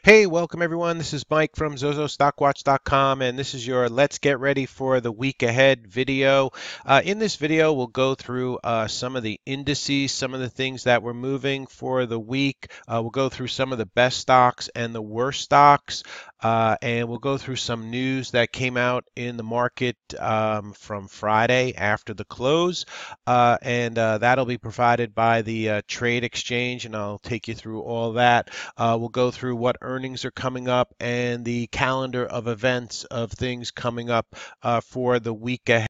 Hey, welcome everyone. This is Mike from ZoZoStockWatch.com, and this is your Let's Get Ready for the Week Ahead video. In this video, we'll go through some of the indices, some of the things that we're moving for the week. We'll go through some of the best stocks and the worst stocks, and we'll go through some news that came out in the market from Friday after the close, and that'll be provided by the Trade Exchange, and I'll take you through all that. We'll go through what earnings are coming up and the calendar of events of things coming up for the week ahead.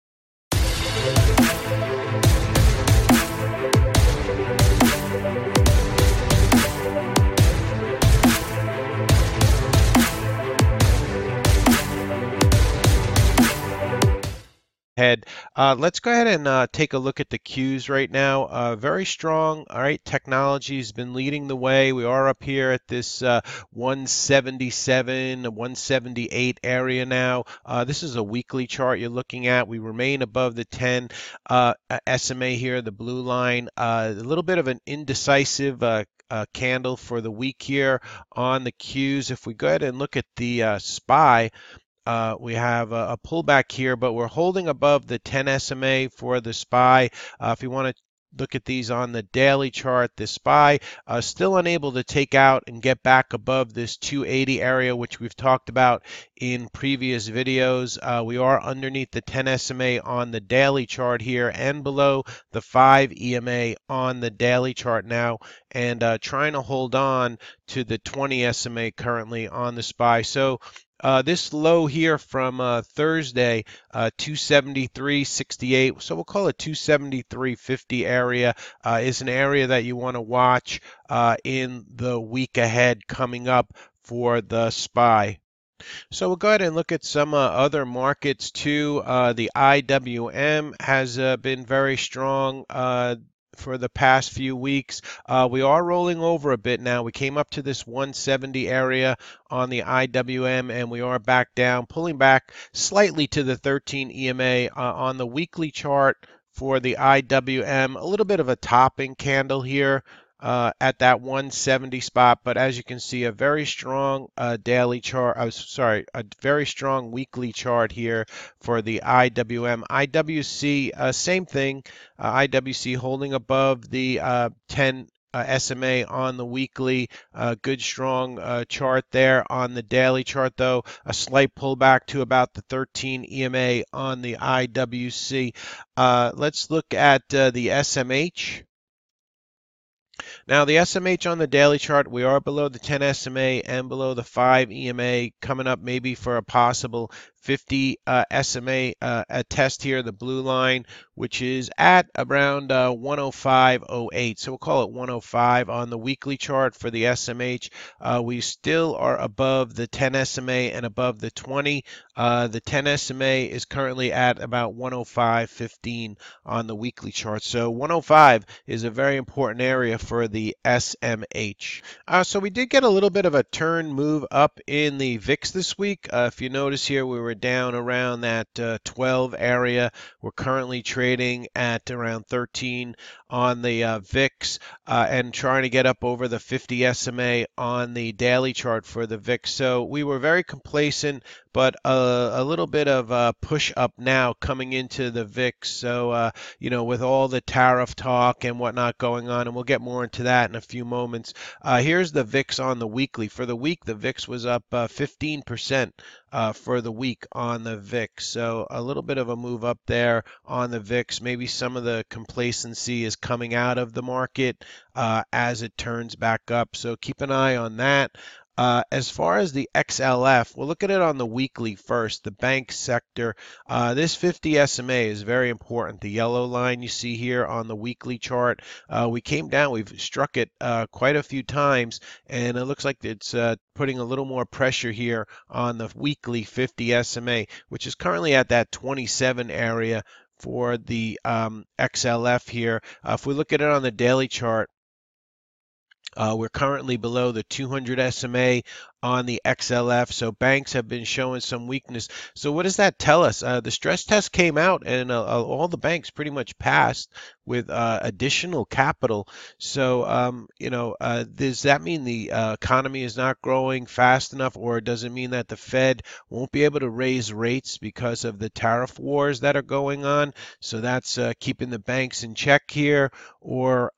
Let's go ahead and take a look at the Qs right now. Very strong. All right, technology's been leading the way. We are up here at this 177, 178 area now. This is a weekly chart you're looking at. We remain above the 10 SMA here, the blue line. A little bit of an indecisive candle for the week here on the Qs. If we go ahead and look at the SPY, we have a pullback here, but we're holding above the 10 SMA for the SPY. If you want to look at these on the daily chart, the SPY still unable to take out and get back above this 280 area, which we've talked about in previous videos. We are underneath the 10 SMA on the daily chart here and below the 5 EMA on the daily chart now, and trying to hold on to the 20 SMA currently on the SPY. So this low here from Thursday, 273.68, so we'll call it 273.50 area, is an area that you want to watch in the week ahead coming up for the SPY. So we'll go ahead and look at some other markets too. The IWM has been very strong for the past few weeks. We are rolling over a bit now. We came up to this 170 area on the IWM, and we are back down, pulling back slightly to the 13 EMA on the weekly chart for the IWM. A little bit of a topping candle here at that 170 spot, but as you can see, a very strong daily chart. A very strong weekly chart here for the IWM. IWC, same thing. IWC holding above the 10 SMA on the weekly. Good strong chart there on the daily chart, though. A slight pullback to about the 13 EMA on the IWC. Let's look at the SMH. Now, the SMH on the daily chart, we are below the 10 SMA and below the 5 EMA, coming up maybe for a possible 50 SMA a test here, the blue line, which is at around 105.08. So we'll call it 105 on the weekly chart for the SMH. We still are above the 10 SMA and above the 20. The 10 SMA is currently at about 105.15 on the weekly chart. So 105 is a very important area for the SMH. So we did get a little bit of a turn move up in the VIX this week. If you notice here, we were down around that 12 area. We're currently trading at around 13 on the VIX and trying to get up over the 50 SMA on the daily chart for the VIX. So we were very complacent, but a little bit of a push up now coming into the VIX. So, with all the tariff talk and whatnot going on, and we'll get more into that in a few moments. Here's the VIX on the weekly. For the week, the VIX was up 15% for the week on the VIX. So a little bit of a move up there on the VIX. Maybe some of the complacency is coming out of the market as it turns back up. So keep an eye on that. As far as the XLF, we'll look at it on the weekly first, the bank sector. This 50 SMA is very important. The yellow line you see here on the weekly chart, we came down, we've struck it quite a few times, and it looks like it's putting a little more pressure here on the weekly 50 SMA, which is currently at that 27 area for the XLF here. If we look at it on the daily chart, We're currently below the 200 SMA on the XLF, so banks have been showing some weakness. So what does that tell us? The stress test came out, and all the banks pretty much passed with additional capital. So, does that mean the economy is not growing fast enough, or does it mean that the Fed won't be able to raise rates because of the tariff wars that are going on? So that's keeping the banks in check here, or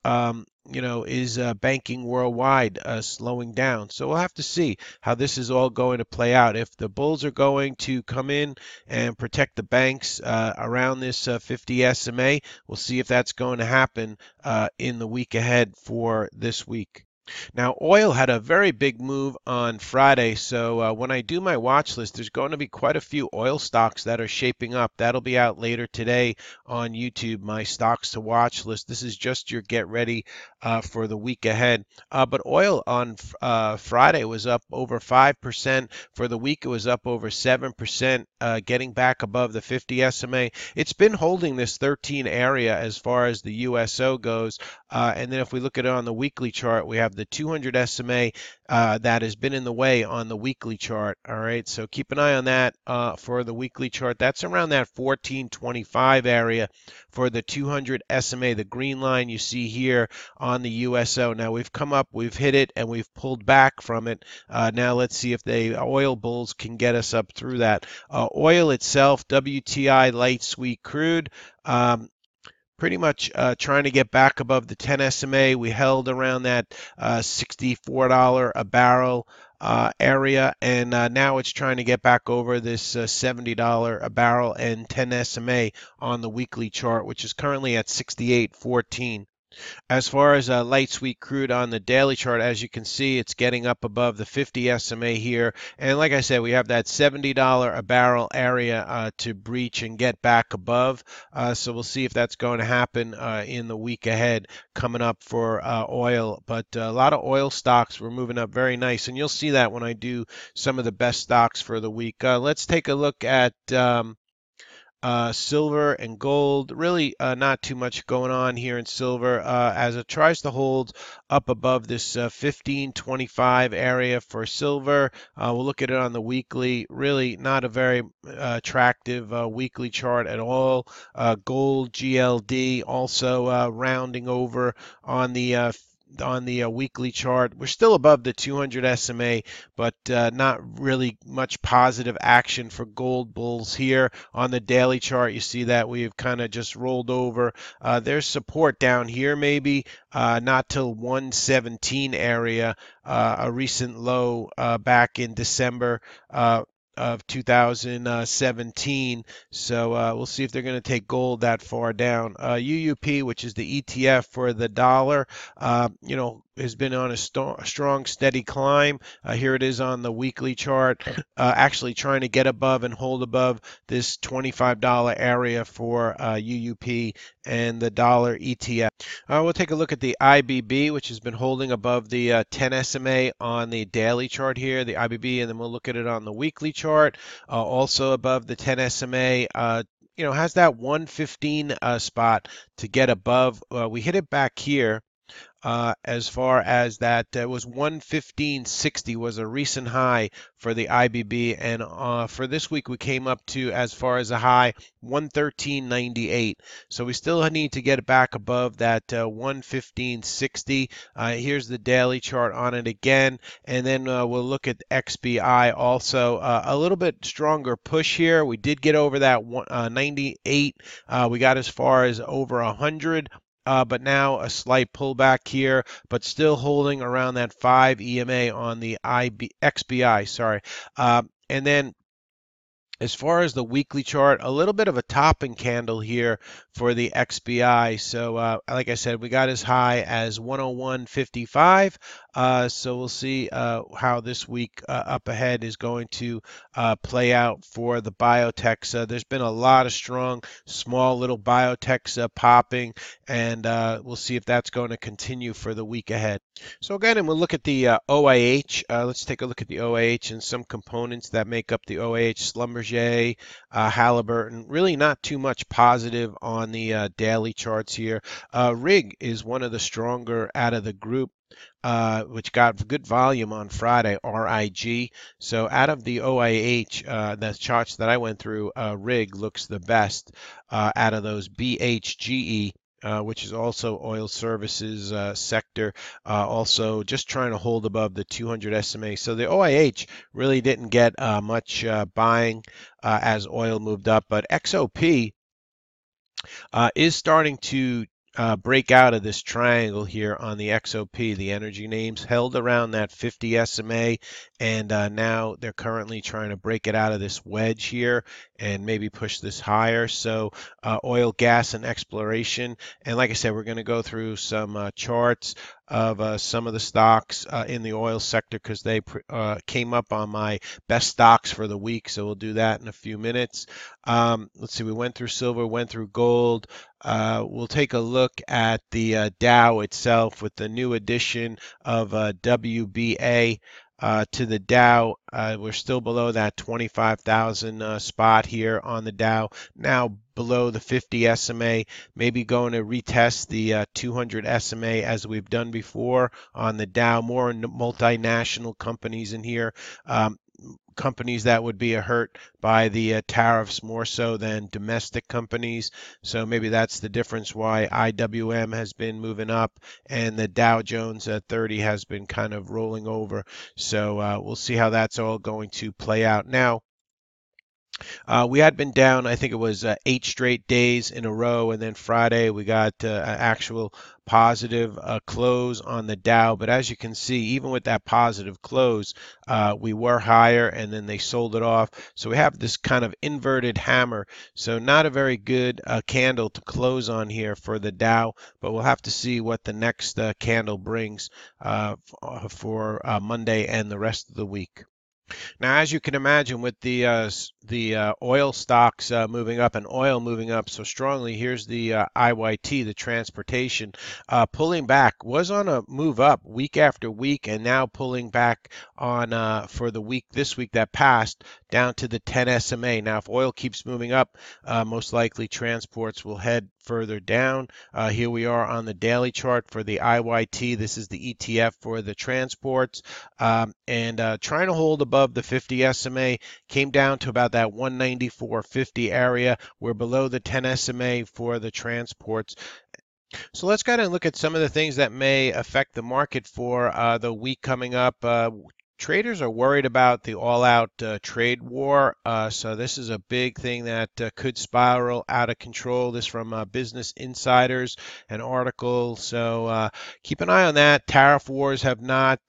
is banking worldwide slowing down? So we'll have to see how this is all going to play out. If the bulls are going to come in and protect the banks around this 50 SMA, we'll see if that's going to happen in the week ahead for this week. Now, oil had a very big move on Friday, so when I do my watch list, there's going to be quite a few oil stocks that are shaping up. That'll be out later today on YouTube, my stocks to watch list. This is just your get ready for the week ahead. But oil on Friday was up over 5%. For the week, it was up over 7%, getting back above the 50 SMA. It's been holding this 13 area as far as the USO goes. And then if we look at it on the weekly chart, we have the 200 SMA that has been in the way on the weekly chart. All right, so keep an eye on that for the weekly chart. That's around that 1425 area for the 200 SMA, the green line you see here on the USO. Now we've come up, we've hit it, and we've pulled back from it. Now let's see if the oil bulls can get us up through that. Oil itself, WTI light sweet crude. Pretty much trying to get back above the 10 SMA. We held around that $64 a barrel area, and now it's trying to get back over this $70 a barrel and 10 SMA on the weekly chart, which is currently at 68.14. As far as light sweet crude on the daily chart, as you can see, it's getting up above the 50 SMA here. And like I said, we have that $70 a barrel area to breach and get back above. So we'll see if that's going to happen in the week ahead coming up for oil. But a lot of oil stocks were moving up very nice. And you'll see that when I do some of the best stocks for the week. Let's take a look at silver and gold. Really not too much going on here in silver as it tries to hold up above this 1525 area for silver. We'll look at it on the weekly. Really not a very attractive weekly chart at all. Gold GLD also rounding over on the weekly chart. We're still above the 200 SMA, but not really much positive action for gold bulls here. On the daily chart, you see that we've kind of just rolled over. There's support down here maybe, not till 117 area, a recent low back in December of 2017. So we'll see if they're going to take gold that far down. UUP, which is the ETF for the dollar, has been on a strong, steady climb. Here it is on the weekly chart, actually trying to get above and hold above this $25 area for UUP and the dollar ETF. We'll take a look at the IBB, which has been holding above the 10 SMA on the daily chart here, the IBB, and then we'll look at it on the weekly chart, also above the 10 SMA. Has that 115 spot to get above. We hit it back here. As far as that, it was 115.60 was a recent high for the IBB, and for this week we came up to, as far as a high, 113.98. So we still need to get back above that 115.60. Here's the daily chart on it again, and then we'll look at XBI also. A little bit stronger push here. We did get over that 98. We got as far as over 100. But now a slight pullback here, but still holding around that 5 EMA on the XBI, sorry. And then as far as the weekly chart, a little bit of a topping candle here for the XBI. So like I said, we got as high as 101.55. So we'll see how this week up ahead is going to play out for the biotechs. There's been a lot of strong, small little biotechs popping, and we'll see if that's going to continue for the week ahead. So again, and we'll look at the OIH. Let's take a look at the OIH and some components that make up the OIH. Schlumberger, Halliburton. Really not too much positive on the daily charts here. Rig is one of the stronger out of the group. which got good volume on Friday, RIG. So out of the OIH, the charts that I went through, RIG looks the best out of those. BHGE, which is also oil services sector, also just trying to hold above the 200 SMA. So the OIH really didn't get much buying as oil moved up, but XOP is starting to break out of this triangle here on the XOP. The energy names held around that 50 SMA, and now they're currently trying to break it out of this wedge here and maybe push this higher. So oil, gas, and exploration. And like I said, we're going to go through some charts of some of the stocks in the oil sector because they came up on my best stocks for the week. So we'll do that in a few minutes. Let's see, we went through silver, went through gold. We'll take a look at the Dow itself with the new addition of WBA to the Dow. We're still below that 25,000 spot here on the Dow. Now below the 50 SMA, maybe going to retest the 200 SMA as we've done before on the Dow. More multinational companies in here. Companies that would be hurt by the tariffs more so than domestic companies. So maybe that's the difference why IWM has been moving up and the Dow Jones at 30 has been kind of rolling over. So we'll see how that's all going to play out. Now, we had been down, I think it was 8 straight days in a row, and then Friday we got an actual positive close on the Dow. But as you can see, even with that positive close, we were higher, and then they sold it off. So we have this kind of inverted hammer. So not a very good candle to close on here for the Dow, but we'll have to see what the next candle brings for Monday and the rest of the week. Now, as you can imagine, with the oil stocks moving up and oil moving up so strongly, here's the IYT, the transportation, pulling back. Was on a move up week after week, and now pulling back on for the week this week that passed down to the 10 SMA. Now, if oil keeps moving up, most likely transports will head further down. Here we are on the daily chart for the IYT. This is the ETF for the transports, and trying to hold above the 50 SMA, came down to about that 194.50 area. We're below the 10 SMA for the transports. So let's go ahead and look at some of the things that may affect the market for the week coming up. Traders are worried about the all-out trade war, so this is a big thing that could spiral out of control. This from Business Insiders, an article. So keep an eye on that. Tariff wars have not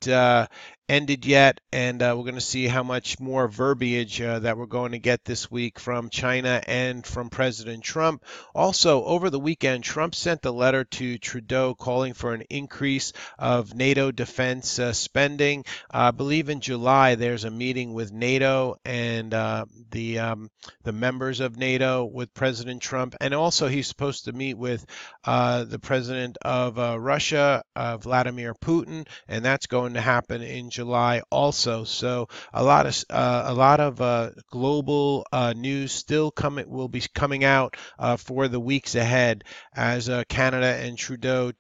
ended yet, and we're going to see how much more verbiage that we're going to get this week from China and from President Trump. Also, over the weekend, Trump sent a letter to Trudeau calling for an increase of NATO defense spending. I believe in July there's a meeting with NATO and the members of NATO with President Trump, and also he's supposed to meet with the president of Russia, Vladimir Putin, and that's going to happen in July also. So a lot of global news still will be coming out for the weeks ahead as Canada, Trudeau,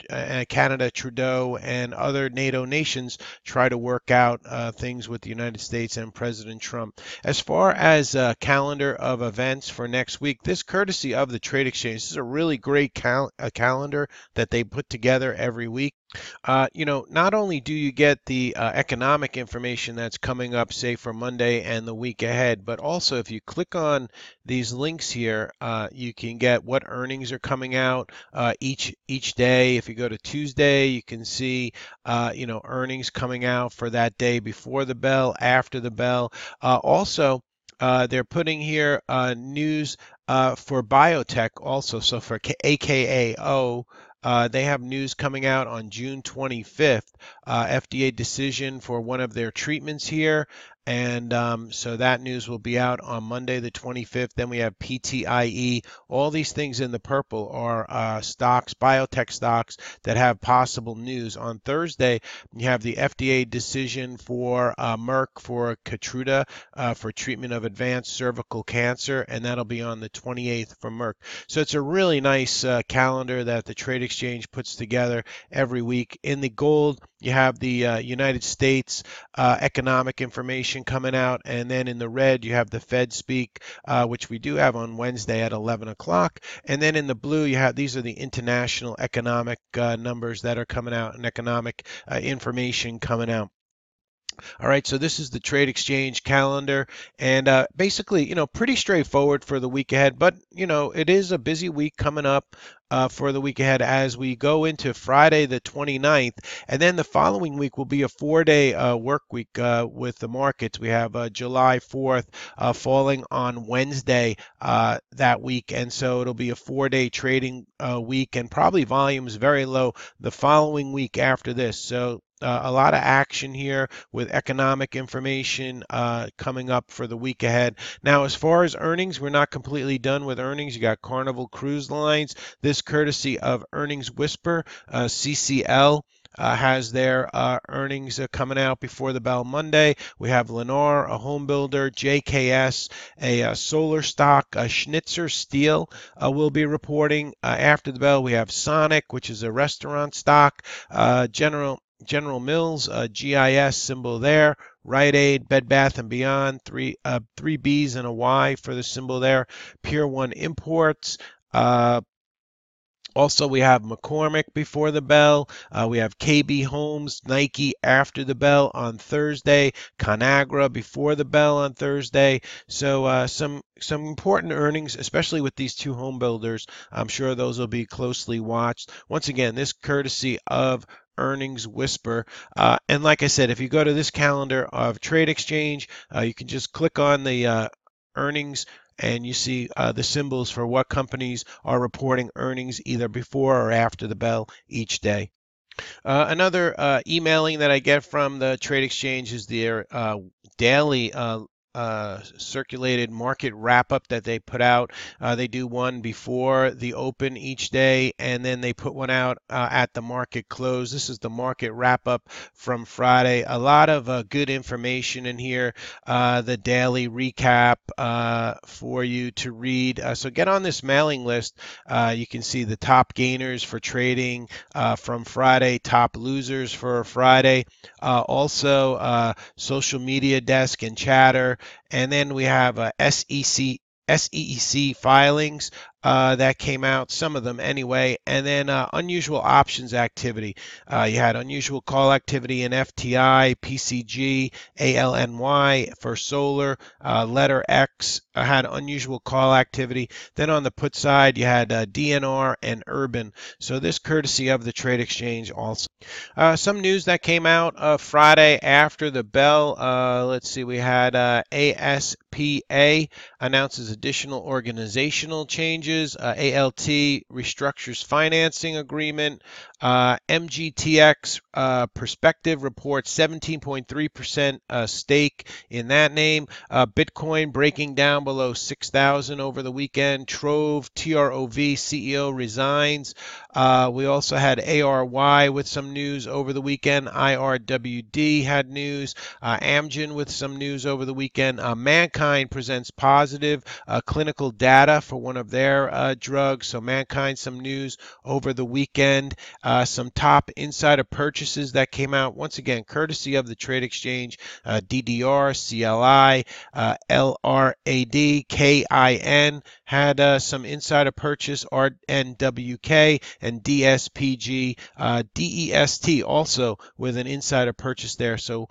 and other NATO nations try to work out things with the United States and President Trump. As far as calendar of events for next week, this courtesy of the Trade Exchange. This is a really great calendar that they put together every week. Not only do you get the economic information that's coming up, say for Monday and the week ahead, but also if you click on these links here, you can get what earnings are coming out each day. If you go to Tuesday, you can see earnings coming out for that day before the bell, after the bell. Also, they're putting here news for biotech also. So for AKAO. They have news coming out on June 25th, FDA decision for one of their treatments here. And so that news will be out on Monday, the 25th. Then we have PTIE. All these things in the purple are stocks, biotech stocks that have possible news. On Thursday, you have the FDA decision for Merck for Keytruda for treatment of advanced cervical cancer, and that'll be on the 28th for Merck. So it's a really nice calendar that the Trade Exchange puts together every week. In the gold, you you have the United States economic information coming out, and then in the red you have the Fed speak, which we do have on Wednesday at 11 o'clock. And then in the blue you have, these are the international economic numbers that are coming out, and economic information coming out. All right, so this is the trade exchange calendar, and basically, pretty straightforward for the week ahead. But it is a busy week coming up for the week ahead as we go into Friday the 29th, and then the following week will be a 4-day work week with the markets. We have July 4th falling on Wednesday that week, and so it'll be a 4-day trading week, and probably volumes very low the following week after this. So a lot of action here with economic information coming up for the week ahead. Now, as far as earnings, we're not completely done with earnings. You got Carnival Cruise Lines, this courtesy of Earnings Whisper, CCL. Has their earnings coming out before the bell Monday. We have Lennar, a home builder, JKS, a solar stock, Schnitzer Steel will be reporting after the bell. We have Sonic, which is a restaurant stock, General Mills, GIS symbol there. Rite Aid, Bed Bath & Beyond, three B's and a Y for the symbol there. Pier 1 Imports. Also, we have McCormick before the bell. We have KB Homes, Nike after the bell on Thursday, Conagra before the bell on Thursday. So some important earnings, especially with these two home builders. I'm sure those will be closely watched. Once again, this courtesy of Earnings Whisper. And like I said, if you go to this calendar of Trade Exchange, you can just click on the earnings, and you see the symbols for what companies are reporting earnings either before or after the bell each day. Another emailing that I get from the Trade Exchange is their daily circulated market wrap up that they put out. They do one before the open each day, and then they put one out at the market close. This is the market wrap up from Friday. A lot of good information in here. The daily recap for you to read. So get on this mailing list. You can see the top gainers for trading from Friday, top losers for Friday. Also, social media desk and chatter. And then we have SEC filings that came out, some of them anyway, and then unusual options activity. You had unusual call activity in FTI, PCG, ALNY for solar, letter X had unusual call activity. Then on the put side, you had DNR and Urban. So this courtesy of the Trade Exchange also. Some news that came out Friday after the bell. Let's see, we had ASPA announces additional organizational changes. ALT restructures financing agreement. MGTX Perspective reports 17.3% stake in that name. Bitcoin breaking down below 6,000 over the weekend. Trove, TROV CEO resigns. We also had ARY with some news over the weekend. IRWD had news. Amgen with some news over the weekend. Mankind presents positive clinical data for one of their drugs. So Mankind, some news over the weekend. Some top insider purchases that came out, once again, courtesy of the Trade Exchange. DDR, CLI, LRAD, KIN had some insider purchase, RNWK, and DSPG, DEST also with an insider purchase there. So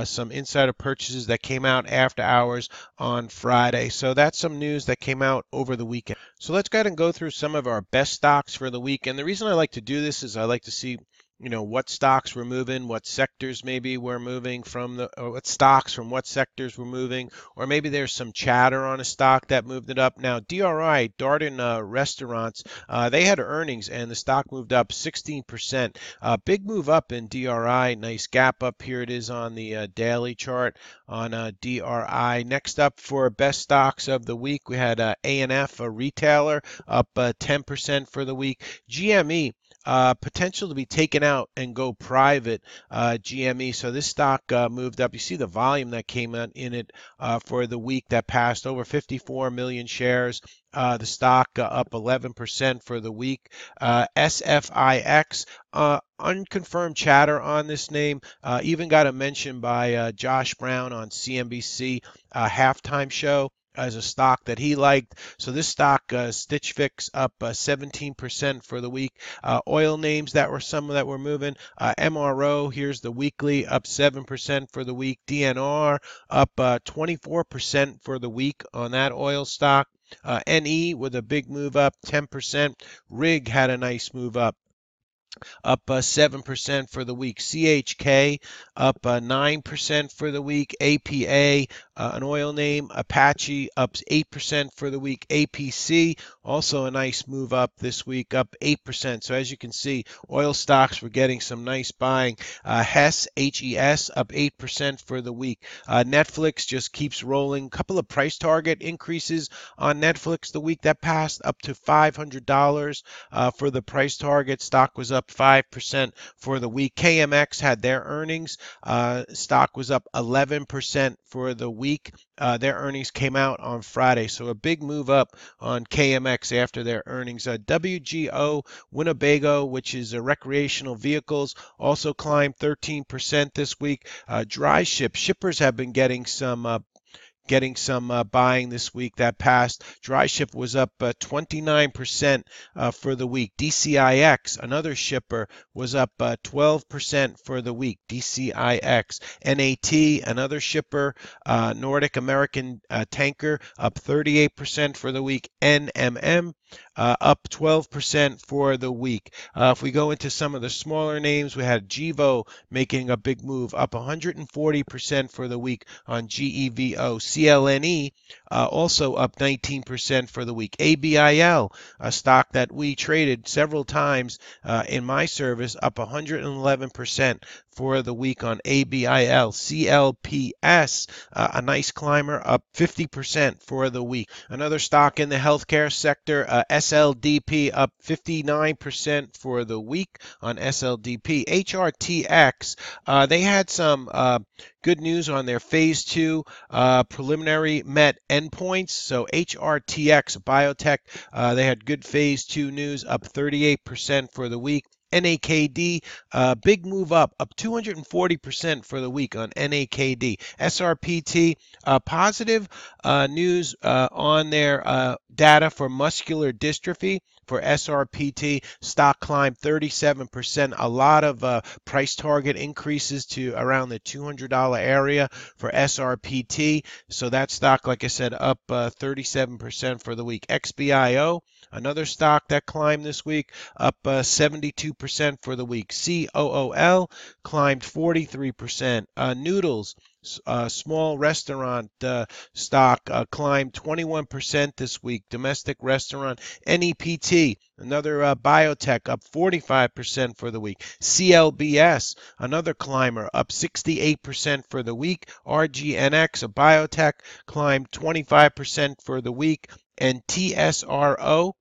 some insider purchases that came out after hours on Friday. So that's some news that came out over the weekend. So let's go ahead and go through some of our best stocks for the week. And the reason I like to do this is I like to see what stocks were moving, what sectors maybe were moving from or what stocks from what sectors were moving, or maybe there's some chatter on a stock that moved it up. Now, DRI, Darden Restaurants, they had earnings and the stock moved up 16%. Big move up in DRI, nice gap up. Here it is on the daily chart on DRI. Next up for best stocks of the week, we had ANF, a retailer, up 10% for the week. GME, potential to be taken out and go private, GME. So this stock moved up. You see the volume that came in it for the week that passed, over 54 million shares. The stock up 11% for the week. SFIX, unconfirmed chatter on this name. Even got a mention by Josh Brown on CNBC halftime show as a stock that he liked. So this stock, Stitch Fix, up 17% for the week. Oil names that were some that were moving. MRO, here's the weekly, up 7% for the week. DNR up 24% for the week on that oil stock. NE with a big move up, 10%. RIG had a nice move up 7% for the week. CHK up 9% for the week. APA, an oil name. Apache up 8% for the week. APC, also a nice move up this week, up 8%. So as you can see, oil stocks were getting some nice buying. HES, HES, up 8% for the week. Netflix just keeps rolling. Couple of price target increases on Netflix the week that passed, up to $500 for the price target. Stock was up 5% for the week. KMX had their earnings. Stock was up 11% for the week. Their earnings came out on Friday, so a big move up on KMX after their earnings. WGO Winnebago, which is recreational vehicles, also climbed 13% this week. Dry shippers have been getting some buying this week that passed. Dry ship was up 29% for the week. DCIX, another shipper, was up 12% for the week. DCIX. NAT, another shipper, Nordic American tanker, up 38% for the week. NMM, up 12% for the week. If we go into some of the smaller names, we had Gevo making a big move, up 140% for the week on GEVO. CLNE, also up 19% for the week. ABIL, a stock that we traded several times in my service, up 111% for the week on ABIL. CLPS, a nice climber, up 50% for the week. Another stock in the healthcare sector, SLDP, up 59% for the week on SLDP. HRTX, they had some good news on their phase 2 preliminary met endpoints. So HRTX Biotech, they had good phase 2 news, up 38% for the week. NAKD, big move up 240% for the week on NAKD. SRPT, positive news on their data for muscular dystrophy. For SRPT, stock climbed 37%. A lot of price target increases to around the $200 area for SRPT. So that stock, like I said, up 37% for the week. XBIO, another stock that climbed this week, up 72% for the week. COOL climbed 43%. Noodles, small restaurant stock, climbed 21% this week. Domestic restaurant. NEPT, another biotech, up 45% for the week. CLBS, another climber, up 68% for the week. RGNX, a biotech, climbed 25% for the week. And TSRO,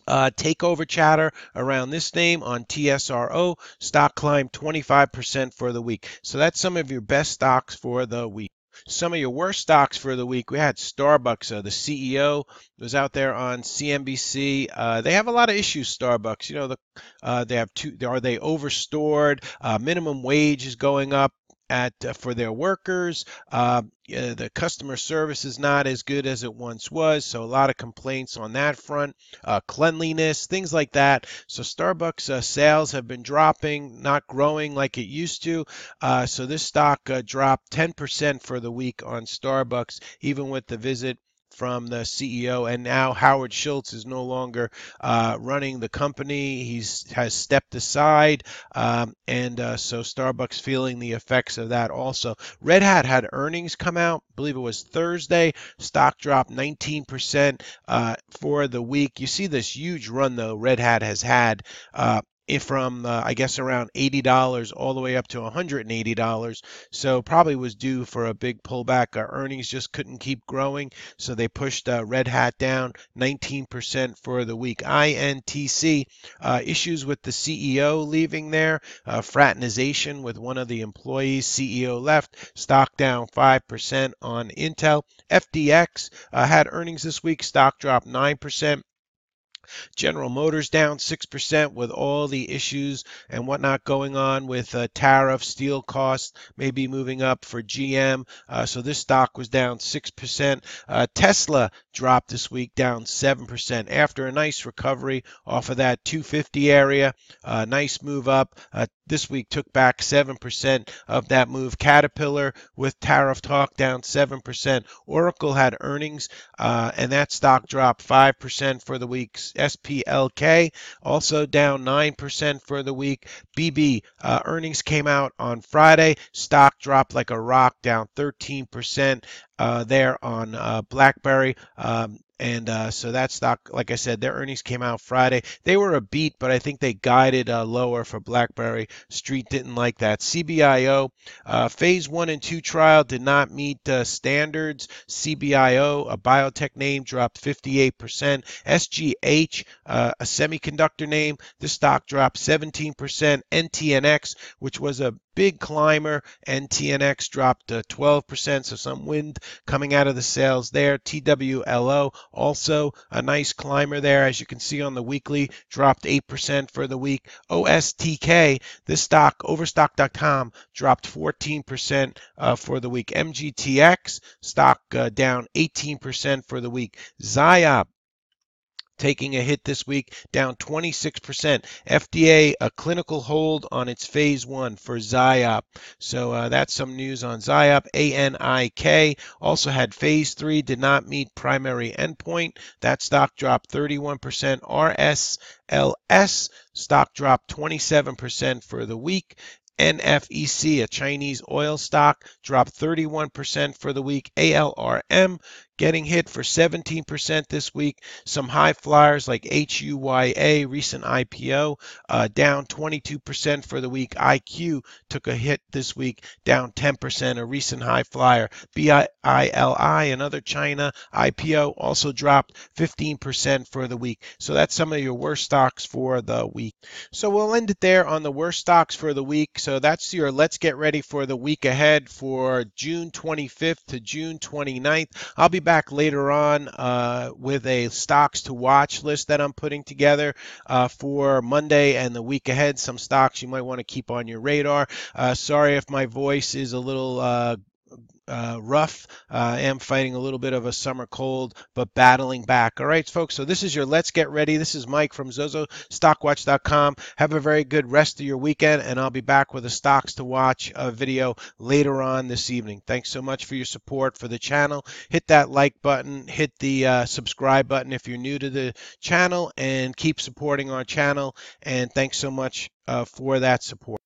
takeover chatter around this name on TSRO. Stock climbed 25% for the week. So that's some of your best stocks for the week. Some of your worst stocks for the week, we had Starbucks. The CEO was out there on CNBC. They have a lot of issues, Starbucks. You know, they have are they overstored? Minimum wage is going up for their workers. The customer service is not as good as it once was, so a lot of complaints on that front. Cleanliness, things like that. So Starbucks sales have been dropping, not growing like it used to. So this stock dropped 10% for the week on Starbucks, even with the visit from the CEO, and now Howard Schultz is no longer running the company. He has stepped aside, and so Starbucks feeling the effects of that also. Red Hat had earnings come out, I believe it was Thursday. Stock dropped 19% for the week. You see this huge run, though, Red Hat has had from I guess around $80 all the way up to $180. So probably was due for a big pullback. Earnings just couldn't keep growing, so they pushed Red Hat down 19% for the week. INTC, issues with the CEO leaving there, fraternization with one of the employees. CEO left, stock down 5% on Intel. FDX had earnings this week, stock dropped 9%. General Motors down 6% with all the issues and whatnot going on with tariff, steel costs maybe moving up for GM. So this stock was down 6%. Tesla dropped this week, down 7% after a nice recovery off of that 250 area. Nice move up. This week took back 7% of that move. Caterpillar with tariff talk down 7%. Oracle had earnings and that stock dropped 5% for the week. SPLK also down 9% for the week. BB earnings came out on Friday. Stock dropped like a rock, down 13% there on BlackBerry. So that stock, like I said, their earnings came out Friday. They were a beat, but I think they guided lower for BlackBerry. Street didn't like that. CBIO, phase 1 and 2 trial did not meet standards. CBIO, a biotech name, dropped 58%. SGH, a semiconductor name, the stock dropped 17%. NTNX, which was a big climber, NTNX dropped 12%, so some wind coming out of the sales there. TWLO, also a nice climber there, as you can see on the weekly, dropped 8% for the week. OSTK, this stock, Overstock.com, dropped 14% for the week. MGTX, stock down 18% for the week. Ziop, taking a hit this week, down 26%. FDA, a clinical hold on its phase 1 for Ziop. So that's some news on Ziop. ANIK also had phase 3, did not meet primary endpoint. That stock dropped 31%. RSLS, stock dropped 27% for the week. NFEC, a Chinese oil stock, dropped 31% for the week. ALRM getting hit for 17% this week. Some high flyers like HUYA, recent IPO, down 22% for the week. IQ took a hit this week, down 10%, a recent high flyer. BILI, another China IPO, also dropped 15% for the week. So that's some of your worst stocks for the week. So we'll end it there on the worst stocks for the week. So that's your let's get ready for the week ahead for June 25th to June 29th. I'll be back later on with a stocks to watch list that I'm putting together for Monday and the week ahead. Some stocks you might want to keep on your radar. Sorry if my voice is a little rough. I am fighting a little bit of a summer cold, but battling back. All right, folks, so this is your Let's Get Ready. This is Mike from ZoZoStockWatch.com. Have a very good rest of your weekend, and I'll be back with a stocks to watch video later on this evening. Thanks so much for your support for the channel. Hit that like button, hit the subscribe button if you're new to the channel, and keep supporting our channel. And thanks so much for that support.